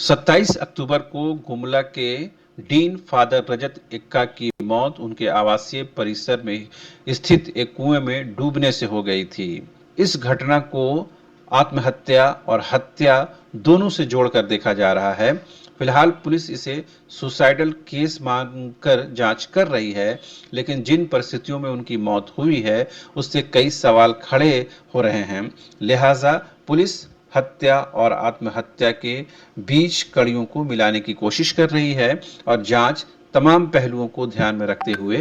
27 अक्टूबर को गुमला के dean father रजत एक्का की मौत उनके आवासीय परिसर में स्थित एक कुएं में डूबने से हो गई थी। इस घटना को आत्महत्या और हत्या दोनों से जोड़कर देखा जा रहा है। फिलहाल पुलिस इसे सुसाइडल केस मानकर जांच कर रही है, लेकिन जिन परिस्थितियों में उनकी मौत हुई है उससे कई सवाल खड़े हो रहे हैं। लिहाजा पुलिस हत्या और आत्महत्या के बीच कड़ियों को मिलाने की कोशिश कर रही है और जांच तमाम पहलुओं को ध्यान में रखते हुए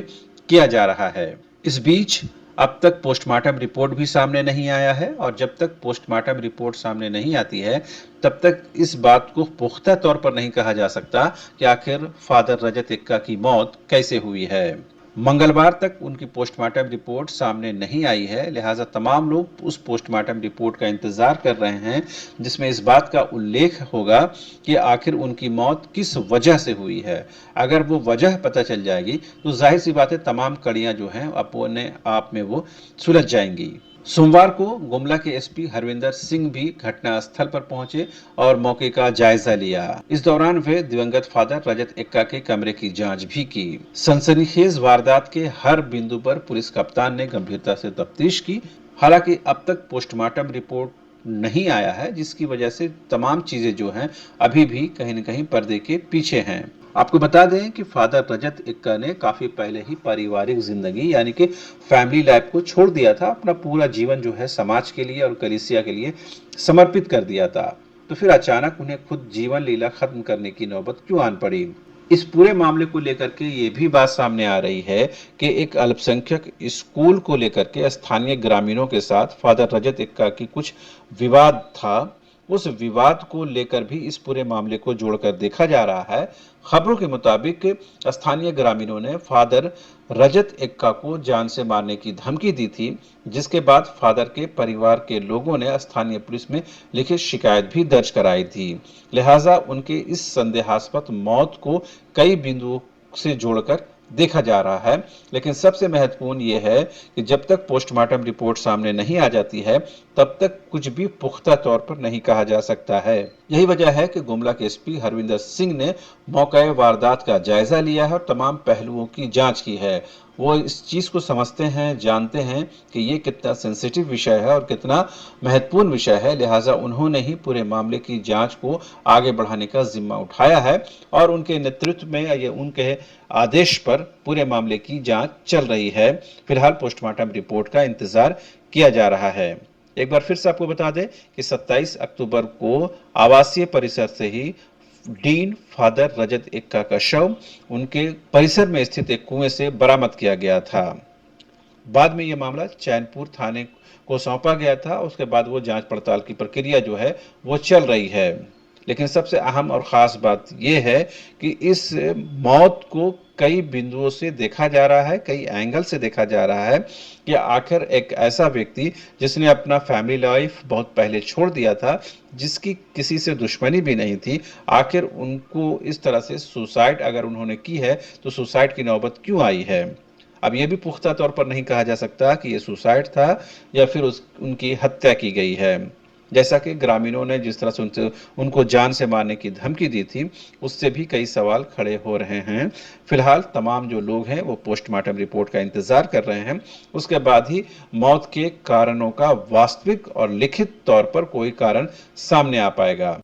किया जा रहा है। इस बीच अब तक पोस्टमार्टम रिपोर्ट भी सामने नहीं आया है और जब तक पोस्टमार्टम रिपोर्ट सामने नहीं आती है तब तक इस बात को पुख्ता तौर पर नहीं कहा जा सकता कि आखिर फादर रजत एक्का की मौत कैसे हुई है। मंगलवार तक उनकी पोस्टमार्टम रिपोर्ट सामने नहीं आई है, लिहाजा तमाम लोग उस पोस्टमार्टम रिपोर्ट का इंतजार कर रहे हैं जिसमें इस बात का उल्लेख होगा कि आखिर उनकी मौत किस वजह से हुई है। अगर वो वजह पता चल जाएगी तो जाहिर सी बात है तमाम कड़ियां जो हैं अपने आप में वो सुलझ जाएंगी। सोमवार को गुमला के एसपी हरविंदर सिंह भी घटनास्थल पर पहुंचे और मौके का जायजा लिया। इस दौरान वे दिवंगत फादर रजत एक्का के कमरे की जांच भी की। सनसनीखेज वारदात के हर बिंदु पर पुलिस कप्तान ने गंभीरता से तफ्तीश की। हालांकि अब तक पोस्टमार्टम रिपोर्ट नहीं आया है, जिसकी वजह से तमाम चीजें जो हैं अभी भी कहीं न कहीं पर्दे के पीछे हैं। आपको बता दें कि फादर रजत एक्का ने काफी पहले ही पारिवारिक जिंदगी यानी कि फैमिली लाइफ को छोड़ दिया था। अपना पूरा जीवन जो है समाज के लिए और कलीसिया के लिए समर्पित कर दिया था। तो फिर अचानक उन्हें खुद जीवन लीला खत्म करने की नौबत क्यों आन पड़ी। इस पूरे मामले को लेकर के ये भी बात सामने आ रही है कि एक अल्पसंख्यक स्कूल को लेकर के स्थानीय ग्रामीणों के साथ फादर रजत एक्का की कुछ विवाद था। उस विवाद को लेकर भी इस पूरे मामले को जोड़कर देखा जा रहा है। खबरों के मुताबिक स्थानीय ग्रामीणों ने फादर रजत एक्का को जान से मारने की धमकी दी थी, जिसके बाद फादर के परिवार के लोगों ने स्थानीय पुलिस में लिखित शिकायत भी दर्ज कराई थी। लिहाजा उनके इस संदेहास्पद मौत को कई बिंदुओं से जोड़कर देखा जा रहा है, लेकिन सबसे महत्वपूर्ण यह है कि जब तक पोस्टमार्टम रिपोर्ट सामने नहीं आ जाती है तब तक कुछ भी पुख्ता तौर पर नहीं कहा जा सकता है। यही वजह है कि गुमला के एसपी हरविंदर सिंह ने मौके वारदात का जायजा लिया है और तमाम पहलुओं की जांच की है। वो इस चीज को समझते हैं, जानते हैं कि ये कितना सेंसिटिव विषय है और कितना महत्वपूर्ण विषय है, लिहाजा उन्होंने ही पूरे मामले की जांच को आगे बढ़ाने का जिम्मा उठाया है और उनके नेतृत्व में या उनके आदेश पर पूरे मामले की जांच चल रही है। फिलहाल पोस्टमार्टम रिपोर्ट का इंतजार किया जा रहा है। एक बार फिर से आपको बता दें कि 27 अक्टूबर को आवासीय परिसर से ही डीन फादर रजत एक्का का शव उनके परिसर में स्थित एक कुएं से बरामद किया गया था। बाद में यह मामला चैनपुर थाने को सौंपा गया था। उसके बाद वो जांच पड़ताल की प्रक्रिया जो है वो चल रही है। लेकिन सबसे अहम और खास बात यह है कि इस मौत को कई बिंदुओं से देखा जा रहा है, कई एंगल से देखा जा रहा है कि आखिर एक ऐसा व्यक्ति जिसने अपना फैमिली लाइफ बहुत पहले छोड़ दिया था, जिसकी किसी से दुश्मनी भी नहीं थी, आखिर उनको इस तरह से सुसाइड अगर उन्होंने की है तो सुसाइड की नौबत क्यों आई है। अब यह भी पुख्ता तौर पर नहीं कहा जा सकता कि यह सुसाइड था या फिर उनकी हत्या की गई है। जैसा कि ग्रामीणों ने जिस तरह से उनको जान से मारने की धमकी दी थी, उससे भी कई सवाल खड़े हो रहे हैं। फिलहाल तमाम जो लोग हैं वो पोस्टमार्टम रिपोर्ट का इंतजार कर रहे हैं। उसके बाद ही मौत के कारणों का वास्तविक और लिखित तौर पर कोई कारण सामने आ पाएगा।